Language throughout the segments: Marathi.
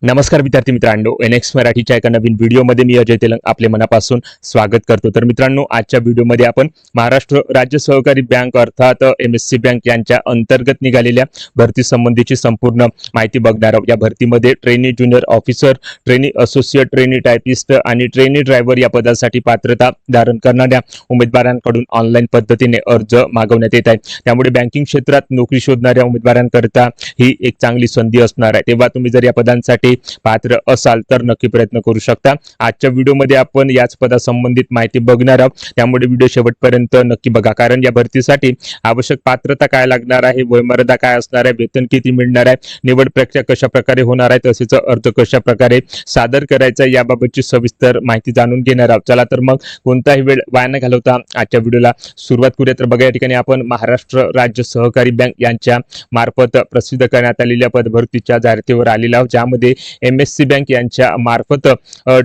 नमस्कार विद्यार्थी मित्रांनो, एनएक्स मराठीच्या एका नवीन व्हिडिओमध्ये मी अजय तेलंग आपले मनापासून स्वागत करतो। तर मित्रांनो, आजच्या व्हिडिओमध्ये आपण महाराष्ट्र राज्य सहकारी बँक अर्थात एमएससी बँक यांच्या अंतर्गत निघालेल्या भरती संबंधीची संपूर्ण माहिती बघणार आहोत। या भरतीमध्ये trainee junior officer, trainee associate, trainee typist आणि ट्रेनी ड्रायव्हर या पदासाठी पात्रता धारण करणाऱ्या उमेदवारांकडून ऑनलाईन पद्धतीने अर्ज मागवण्यात येत आहे। त्यामुळे बँकिंग क्षेत्रात नोकरी शोधणाऱ्या उमेदवारांकरिता ही एक चांगली संधी असणार आहे। तेव्हा तुम्ही जर या पदांसाठी पात्र असाल तर नक्की प्रयत्न करू शकता। आजच्या व्हिडिओमध्ये आपण याच पदासंबंधित माहिती बघणार आहोत, त्यामुळे व्हिडिओ शेवटपर्यंत नक्की बघा। कारण या भरतीसाठी आवश्यक पात्रता काय लागणार आहे, वयमर्यादा काय असणार आहे, वेतन किती मिळणार आहे, निवड प्रक्रिया कशा प्रकारे होणार आहे, तसेच अर्ज कशा प्रकारे सादर करायचा याबाबतची सविस्तर माहिती जाणून घेणार आहोत। चला तर मग कोणताही वेळ वाया न घालवता आजच्या व्हिडिओला सुरुवात करूया। तर बघा, या ठिकाणी आपण महाराष्ट्र राज्य सहकारी बँक यांच्या मार्फत प्रसिद्ध करण्यात आलेल्या पदभरतीच्या जाहिरातीवर आलेला आहोत, ज्यामध्ये एमएससी बँक यांच्या मार्फत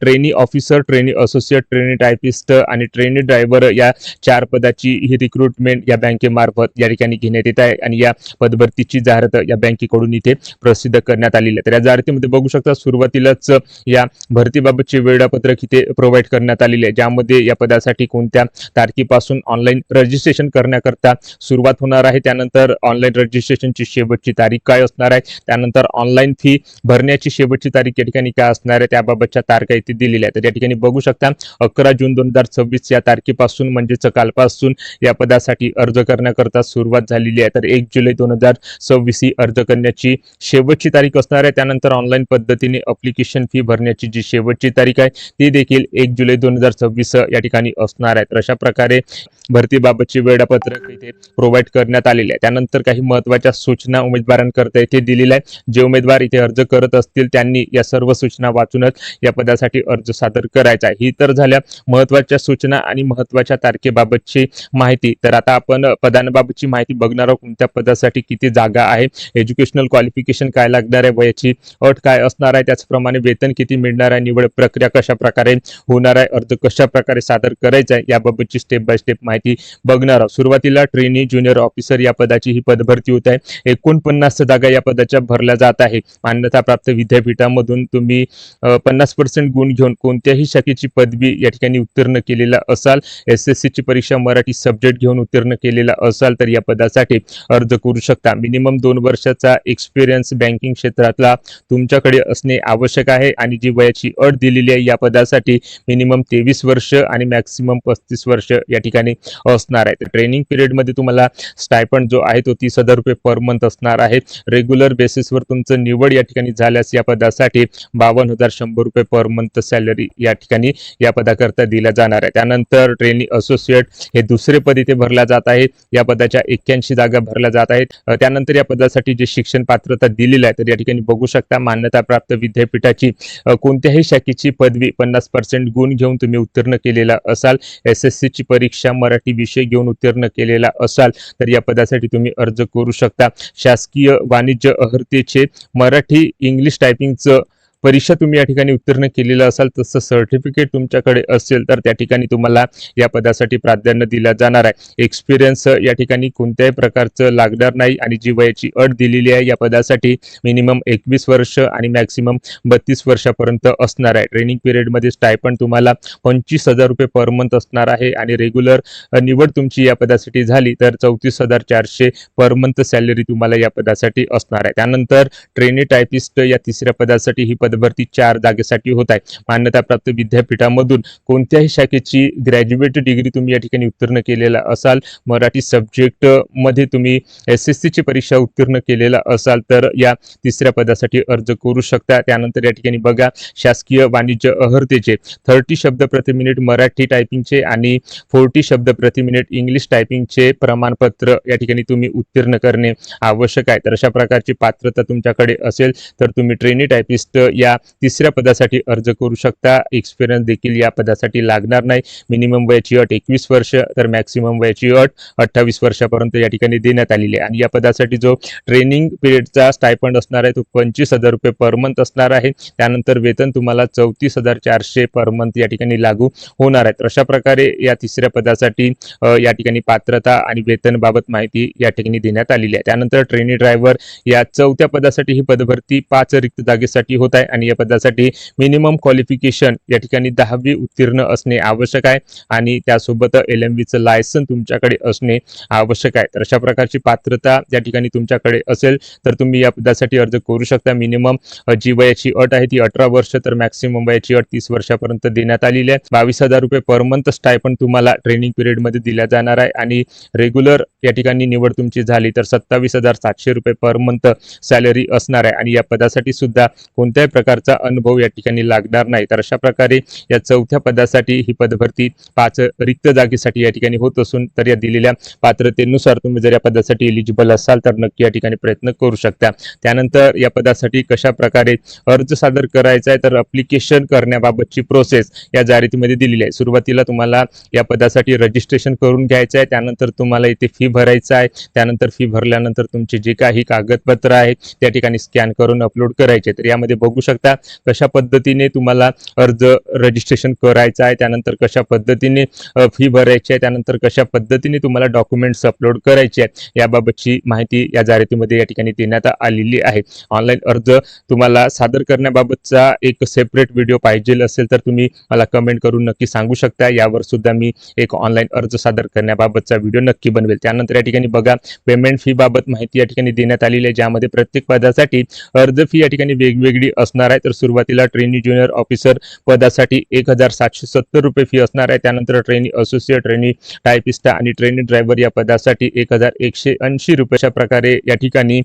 trainee officer, trainee associate, trainee typist आणि ट्रेनी ड्रायव्हर या 4 पदाची ही रिक्रुटमेंट या बँकेमार्फत या ठिकाणी घेण्यात येत आहे आणि या पदभरतीची जाहिरात या बँकेकडून इथे प्रसिद्ध करण्यात आलेली आहे। तर या जाहिरातीमध्ये बघू शकता, सुरुवातीलाच या भरतीबाबतचे वेळापत्रक इथे प्रोव्हाइड करण्यात आलेले आहे, ज्यामध्ये या पदासाठी कोणत्या तारखेपासून ऑनलाईन रजिस्ट्रेशन करण्याकरता सुरुवात होणार आहे, त्यानंतर ऑनलाईन रजिस्ट्रेशनची शेवटची तारीख काय असणार आहे, त्यानंतर ऑनलाईन फी भरण्याची शेवटची तारीख या ठिकाणी काय असणार आहे, त्याबाबतच्या तारखा इथे दिलेल्या आहेत। तर या ठिकाणी बघू शकता 11 जून 2026 या तारखेपासून म्हणजेच कालपासून या पदासाठी अर्ज करण्याकरता सुरुवात झालेली आहे। तर 1 जुलै 2026 ही अर्ज करण्याची शेवटची तारीख असणार आहे। त्यानंतर ऑनलाईन पद्धतीने अप्लिकेशन फी भरण्याची जी शेवटची तारीख आहे ती देखील 1 जुलै 2026 या ठिकाणी असणार आहे। तर अशा प्रकारे भरतीबाबतचे वेळापत्रक इथे प्रोव्हाइड करण्यात आलेले आहे। त्यानंतर काही महत्त्वाच्या सूचना उमेदवारांकरता इथे दिलेल्या आहे। जे उमेदवार इथे अर्ज करत असतील त्यांनी या सर्व सूचना वाचूनच या पदासाठी अर्ज सादर करायचा आहे। ही तर झाल्या महत्त्वाच्या सूचना आणि महत्त्वाच्या तारखेबाबतची माहिती। तर आता आपण पदांबाबतची माहिती बघणार आहोत। कोणत्या पदासाठी किती जागा आहे, एज्युकेशनल क्वालिफिकेशन काय लागणार आहे, वयाची अट काय असणार आहे, त्याचप्रमाणे वेतन किती मिळणार आहे, निवड प्रक्रिया कशा प्रकारे होणार आहे, अर्ज कशा प्रकारे सादर करायचा आहे याबाबतची स्टेप बाय स्टेप माहिती बघणार आहोत। सुरुवातीला ट्रेनी ज्युनियर ऑफिसर या पदाची ही पदभरती होत आहे। 49 जागा या पदाच्या भरल्या जात आहे। मान्यता प्राप्त विद्यापीठामधून तुम्ही 50% गुण घेऊन कोणत्याही शाखेची पदवी या ठिकाणी उत्तीर्ण केलेला असाल, एसएससी ची परीक्षा मराठी सब्जेक्ट घेऊन उत्तीर्ण केलेला असाल तर या पदासाठी अर्ज करू शकता। मिनिमम 2 वर्षाचा एक्सपिरियन्स बँकिंग क्षेत्रातला तुमच्याकडे असणे आवश्यक आहे आणि जी वयाची अट दिलेली आहे या पदासाठी मिनिमम 23 वर्ष आणि मॅक्सिमम 35 वर्ष या ठिकाणी असणार आहे। ट्रेनिंग पिरियड मध्ये तुम्हाला स्टायपंड जो आहे तो 30,000 रुपये पर मंथ असणार आहे। रेग्युलर बेसिसवर तुमचं निवड या ठिकाणी झाल्यास या पदासाठी 52,100 रुपये पर मंथ सॅलरी या ठिकाणी या पदाकरता दिला जाणार आहे। त्यानंतर ट्रेनी असोसिएट हे दुसरे पद इथे भरल्या जात आहे। या पदाच्या 81 जागा भरल्या जात आहेत। त्यानंतर या पदासाठी जे शिक्षण पात्रता दिलेली आहे तर या ठिकाणी बघू शकता, मान्यता प्राप्त विद्यापीठाची कोणत्याही शाखेची पदवी 50% गुण घेऊन तुम्ही उत्तीर्ण केलेला असाल, एसएससी ची परीक्षा मराठी विषय घेऊन उत्तीर्ण केलेला असाल तर या पदासाठी तुम्ही अर्ज करू शकता। शासकीय वाणिज्य अहर्तेचे मराठी इंग्लिश टायपिंगचं परीक्षा तुम्ही या ठिकाणी उत्तीर्ण केलेला असाल, तसं सर्टिफिकेट तुमच्याकडे असेल तर त्या ठिकाणी तुम्हाला या पदासाठी प्राधान्य दिला जाणार आहे। एक्सपिरियन्स या ठिकाणी कोणत्याही प्रकारचं लागणार नाही आणि जी वयाची अट दिलेली आहे या पदासाठी मिनिमम 21 वर्ष आणि मॅक्सिमम 32 वर्षापर्यंत असणार आहे। ट्रेनिंग पिरियडमध्ये स्टायपंड तुम्हाला 25,000 रुपये पर मंथ असणार आहे आणि रेग्युलर निवड तुमची या पदासाठी झाली तर 34,400 पर मंथ सॅलरी तुम्हाला या पदासाठी असणार आहे। त्यानंतर ट्रेनी टायपिस्ट या तिसऱ्या पदासाठी ही पदभरती 4 जागेसाठी होत आहे। मान्यता प्राप्त विद्यापीठामधून कोणत्याही शाखेची ग्रॅज्युएट डिग्री तुम्ही या ठिकाणी उत्तीर्ण केलेला असाल, मराठी सब्जेक्ट मध्ये तुम्ही एसएससी ची परीक्षा उत्तीर्ण केलेला असाल तर या तिसऱ्या पदासाठी अर्ज करू शकता। त्यानंतर या ठिकाणी बघा, शासकीय वाणिज्य अहर्तेचे 30 शब्द प्रति मिनिट मराठी टायपिंगचे आणि 40 शब्द प्रति मिनिट इंग्लिश टायपिंगचे प्रमाणपत्र या ठिकाणी तुम्ही उत्तीर्ण करणे आवश्यक आहे। तर अशा प्रकारची पात्रता तुमच्याकडे असेल तर तुम्ही ट्रेनी टायपिस्ट या तिसऱ्या पदासाठी अर्ज करू शकता। एक्सपिरियन्स देखील या पदासाठी लागणार नाही। मिनिमम वयाची अट 21 वर्ष तर मॅक्सिमम वयाची अट 28 वर्षापर्यंत या ठिकाणी देण्यात आलेली आहे आणि या पदासाठी जो ट्रेनिंग पिरियडचा स्टायपंड असणार आहे तो 25,000 रुपये पर मंथ असणार आहे। त्यानंतर वेतन तुम्हाला 34,400 पर मंथ या ठिकाणी लागू होणार आहे। तर अशा प्रकारे या तिसऱ्या पदासाठी या ठिकाणी पात्रता आणि वेतन बाबत माहिती या ठिकाणी देण्यात आलेली आहे। त्यानंतर ट्रेनी ड्रायव्हर या 4थ्या पदासाठी ही पदभरती 5 रिक्त जागेसाठी होत आहे आणि या पदासाठी मिनिमम क्वालिफिकेशन या ठिकाणी 10वी उत्तीर्ण असणे आवश्यक आहे आणि त्यासोबत LMVचं लायसन तुमच्याकडे असणे आवश्यक आहे। तर अशा प्रकारची पात्रता या ठिकाणी तुमच्याकडे असेल तर तुम्ही या पदासाठी अर्ज करू शकता। मिनिमम जी वयाची अट आहे ती 18 वर्ष, तर मॅक्सिमम वयाची अट 30 वर्षापर्यंत देण्यात आलेली आहे। 22,000 रुपये पर मंथ स्टायपंड तुम्हाला ट्रेनिंग पिरियड मध्ये दिला जाणार आहे आणि रेग्युलर या ठिकाणी निवड तुमची झाली तर 27,700 रुपये पर मंथ सॅलरी असणार आहे आणि या पदासाठी सुद्धा कोणत्याही प्रकारचा अनुभव या ठिकाणी लागणार नाही। तर अशा प्रकारे या चौथ्या पदासाठी ही पदभरती 5 रिक्त जागेसाठी या ठिकाणी होत असून तर या दिलेल्या पात्रतेनुसार तुम्ही जर या पदासाठी एलिजिबल असाल तर नक्की या ठिकाणी प्रयत्न करू शकता। त्यानंतर या पदासाठी कशा प्रकारे अर्ज सादर करायचा आहे तर अप्लिकेशन करण्याबाबतची प्रोसेस या जाहिरातीमध्ये दिलेली आहे। सुरुवातीला तुम्हाला या पदासाठी रजिस्ट्रेशन करून घ्यायचं आहे, त्यानंतर तुम्हाला इथे फी भरायचं आहे, त्यानंतर फी भरल्यानंतर तुमचे जे काही कागदपत्र आहे त्या ठिकाणी स्कॅन करून अपलोड करायचे। तर यामध्ये बघू शकता कशा पद्धतीने तुम्हाला अर्ज रजिस्ट्रेशन करायचं आहे, त्यानंतर कशा पद्धतीने फी भरायची आहे, त्यानंतर कशा पद्धतीने तुम्हाला डॉक्युमेंट्स अपलोड करायचे आहेत याबाबतची माहिती या जाहिरातीमध्ये या ठिकाणी देण्यात आलेली आहे। ऑनलाईन अर्ज तुम्हाला सादर करण्याबाबतचा एक सेपरेट व्हिडिओ पाहिजे असेल तर तुम्ही मला कमेंट करून नक्की सांगू शकता, यावर सुद्धा मी एक ऑनलाईन अर्ज सादर करण्याबाबतचा व्हिडिओ नक्की बनवेल। त्यानंतर या ठिकाणी बघा पेमेंट फी बाबत माहिती या ठिकाणी देण्यात आलेली आहे, ज्यामध्ये प्रत्येक पदासाठी अर्ज फी या ठिकाणी वेगवेगळी असणार आहे। तर सुरुवातीला ट्रेनी ज्युनियर ऑफिसर पदासाठी 1,770 रुपये फी असणार आहे, त्यानंतर ट्रेनी असोसिएट, ट्रेनी टायपिस्ट आणि ट्रेनी ड्रायव्हर या पदासाठी 1,180 रुपयाच्या प्रकारे या ठिकाणी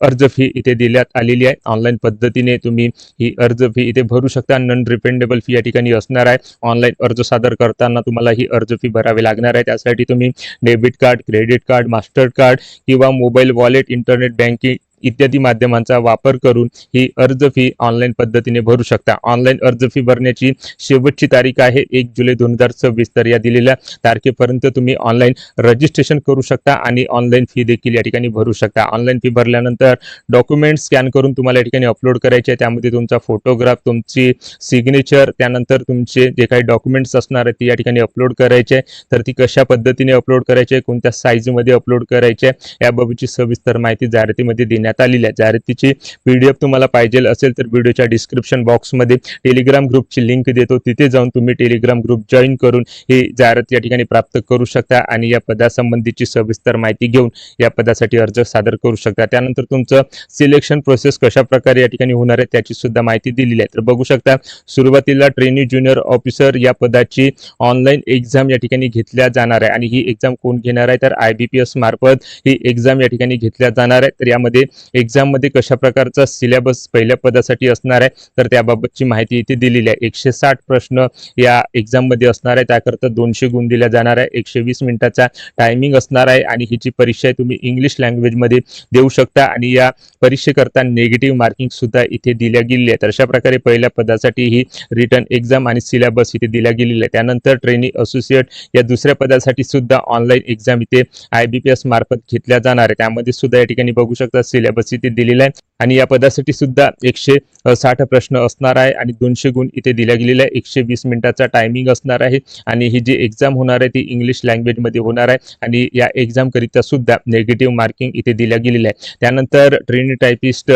अर्ज फी इथे देण्यात आलेली आहे। ऑनलाईन पद्धतीने तुम्ही ही अर्ज फी इथे भरू शकता। नॉन रिफंडेबल फी या ठिकाणी असणार आहे। ऑनलाईन अर्ज सादर करताना तुम्हाला ही अर्ज फी भरावी लागणार आहे। त्यासाठी तुम्ही debit card, credit card, master card किंवा मोबाईल वॉलेट, इंटरनेट बँकिंग इत्यादी माध्यमांचा वापर करून ही अर्ज फी ऑनलाईन पद्धतीने भरू शकता। ऑनलाईन अर्ज फी भरण्याची शेवटची तारीख आहे 1 जुलै 2026। तर या दिलेल्या तारखेपर्यंत तुम्ही ऑनलाईन रजिस्ट्रेशन करू शकता आणि ऑनलाईन फी देखील या ठिकाणी भरू शकता। ऑनलाईन फी भरल्यानंतर डॉक्युमेंट स्कॅन करून तुम्हाला या ठिकाणी अपलोड करायचे आहे, त्यामध्ये तुमचा फोटोग्राफ, तुमची सिग्नेचर, त्यानंतर तुमचे जे काही डॉक्युमेंट्स असणार आहेत ती या ठिकाणी अपलोड करायचे आहे। तर ती कशा पद्धतीने अपलोड करायचे, कोणत्या साईजमध्ये अपलोड करायचे याबाबतची सविस्तर माहिती जाहिरातीमध्ये देण्यात आलेली आहे। जाहिरातीची PDF तुम्हाला पाहिजे असेल तर व्हिडिओच्या डिस्क्रिप्शन बॉक्समध्ये टेलिग्राम ग्रुपची लिंक देतो, तिथे जाऊन तुम्ही टेलिग्राम ग्रुप जॉईन करून ही जाहिरात या ठिकाणी प्राप्त करू शकता आणि या पदासंबंधीची सविस्तर माहिती घेऊन या पदासाठी अर्ज सादर करू शकता। त्यानंतर तुमचं सिलेक्शन प्रोसेस कशा प्रकारे या ठिकाणी होणार आहे त्याची सुद्धा माहिती दिलेली आहे। तर बघू शकता सुरुवातीला ट्रेनी ज्युनियर ऑफिसर या पदाची ऑनलाईन एक्झाम या ठिकाणी घेतल्या जाणार आहे आणि ही एक्झाम कोण घेणार आहे तर IBPS मार्फत ही एक्झाम या ठिकाणी घेतल्या जाणार आहे। तर यामध्ये एक्झाम मध्ये कशा प्रकारचा सिलेबस पहिल्या पदासाठी असणार आहे तर त्याबाबतची माहिती इथे दिलेली आहे। 160 प्रश्न या एक्झाम मध्ये असणार आहे, त्याकरता 200 गुण दिल्या जाणार आहे। 120 मिनिटाचा टायमिंग असणार आहे आणि ही जी परीक्षा आहे तुम्ही इंग्लिश लँग्वेज मध्ये देऊ शकता आणि या परीक्षेकरता नेगेटिव्ह मार्किंग सुद्धा इथे दिल्या गेलेली आहे। तर अशा प्रकारे पहिल्या पदासाठी ही रिटन एक्झाम आणि सिलेबस इथे दिल्या गेलेला आहे। त्यानंतर ट्रेनी असोसिएट या दुसऱ्या पदासाठी सुद्धा ऑनलाईन एक्झाम इथे IBPS मार्फत घेतल्या जाणार आहे, त्यामध्ये सुद्धा या ठिकाणी बघू शकता सिलेबस इथे दिलेला आहे आणि या पदासाठी सुद्धा 160 प्रश्न असणार आहे आणि 200 गुण इथे दिल्या गेलेले आहे। 120 मिनिटाचा टायमिंग असणार आहे आणि ही जी एक्झाम होणार आहे ती इंग्लिश लँग्वेज मध्ये होणार आहे आणि या एक्झाम करिता सुद्धा नेगेटिव्ह मार्किंग इथे दिल्या गेलेले आहे। त्यानंतर ट्रेनी टायपिस्ट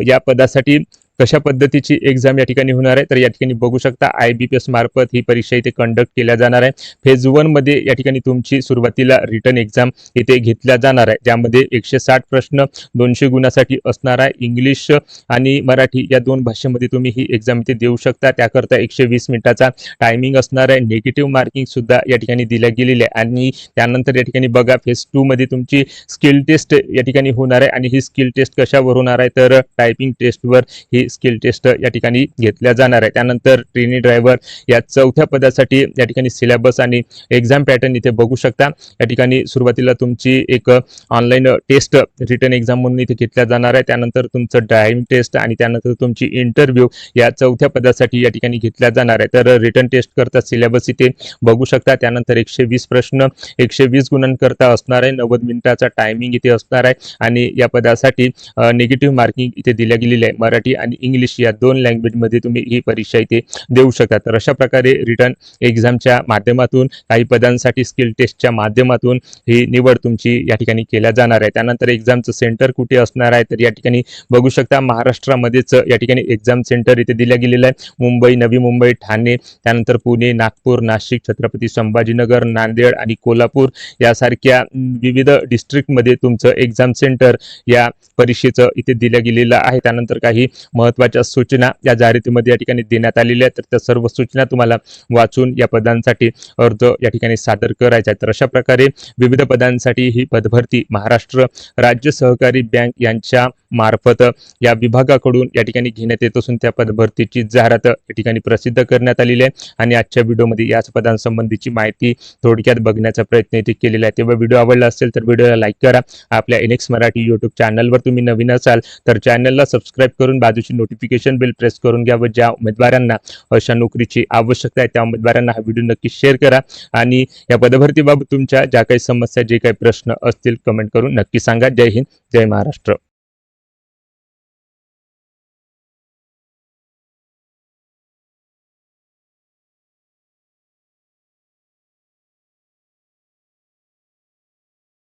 या पदासाठी कशा पद्धतीची एक्झाम या ठिकाणी होणार आहे तर या ठिकाणी बघू शकता IBPS मार्फत ही परीक्षा इथे कंडक्ट केल्या जाणार आहे। फेज 1 मध्ये या ठिकाणी तुमची सुरुवातीला रिटन एक्झाम इथे घेतल्या जाणार आहे, ज्यामध्ये 160 प्रश्न 200 गुणासाठी असणार आहे। इंग्लिश आणि मराठी या दोन भाषेमध्ये तुम्ही ही एक्झाम इथे देऊ शकता, त्याकरता 120 मिनिटाचा टायमिंग असणार आहे। नेगेटिव्ह मार्किंग सुद्धा या ठिकाणी दिल्या गेलेली आहे आणि त्यानंतर या ठिकाणी बघा फेज 2 मध्ये तुमची स्किल टेस्ट या ठिकाणी होणार आहे आणि ही स्किल टेस्ट कशावर होणार आहे तर टायपिंग टेस्टवर ही स्किल टेस्ट या ठिकाणी घेतल्या जाणार आहे। त्यानंतर ट्रेनी ड्रायव्हर या चौथ्या पदासाठी या ठिकाणी सिलेबस आणि एक्झाम पॅटर्न इथे बघू शकता। या ठिकाणी सुरुवातीला तुमची एक ऑनलाईन टेस्ट रिटन एक्झाम म्हणून इथे घेतल्या जाणार आहे, त्यानंतर तुमचं ड्रायव्हिंग टेस्ट आणि त्यानंतर तुमची इंटरव्ह्यू या चौथ्या पदासाठी या ठिकाणी घेतल्या जाणार आहे। तर रिटन टेस्ट करता सिलेबस इथे बघू शकता। त्यानंतर 120 प्रश्न 120 गुणांकरता असणार आहे, 90 मिनिटाचा टायमिंग इथे असणार आहे आणि या पदासाठी निगेटिव्ह मार्किंग इथे दिल्या गेलेली आहे। मराठी आणि आणि इंग्लिश या 2 लँग्वेजमध्ये तुम्ही ही परीक्षा इथे देऊ शकता. तर अशा प्रकारे रिटर्न एक्झामच्या माध्यमातून काही पदांसाठी स्किल टेस्टच्या माध्यमातून ही निवड तुमची या ठिकाणी केल्या जाणार आहे. त्यानंतर एक्झामचं सेंटर कुठे असणार आहे तर या ठिकाणी बघू शकता महाराष्ट्रामध्येच या ठिकाणी एक्झाम सेंटर इथे दिलं गेलेलं आहे. मुंबई, नवी मुंबई, ठाणे, त्यानंतर पुणे, नागपूर, नाशिक, छत्रपती संभाजीनगर, नांदेड आणि कोल्हापूर यासारख्या विविध डिस्ट्रिक्टमध्ये तुमचं एक्झाम सेंटर या परीक्षेचं इथे दिलं गेलेलं आहे. त्यानंतर काही महत्त्वाच्या सूचना या जाहिरातीमध्ये या ठिकाणी देण्यात आलेल्या आहेत. तर त्या सर्व सूचना तुम्हाला वाचून या पदांसाठी अर्ज या ठिकाणी सादर करायचा आहे. तर अशा प्रकारे विविध पदांसाठी ही पदभरती महाराष्ट्र राज्य सहकारी बँक यांच्या मार्फत या विभागाकडून या ठिकाणी घेण्यात येत असून त्या पदभरतीची जाहिरात या ठिकाणी प्रसिद्ध करण्यात आलेली आहे. आणि आजच्या व्हिडिओमध्ये याच पदांसंबंधीची माहिती थोडक्यात बघण्याचा प्रयत्न इथे केलेला आहे. तेव्हा व्हिडिओ आवडला असेल तर व्हिडिओला लाईक करा. आपल्या NX मराठी यूट्यूब चॅनलवर तुम्ही नवीन असाल तर चॅनलला सबस्क्राईब करून बाजूची नोटिफिकेशन बेल प्रेस करून घ्या व ज्या उमेदवारांना अशा नोकरीची आवश्यकता आहे त्या उमेदवारांना हा व्हिडिओ नक्की शेअर करा. आणि या पदभरतीबाबत तुमच्या ज्या काही समस्या जे काही प्रश्न असतील कमेंट करून नक्की सांगा. जय हिंद, जय महाराष्ट्र.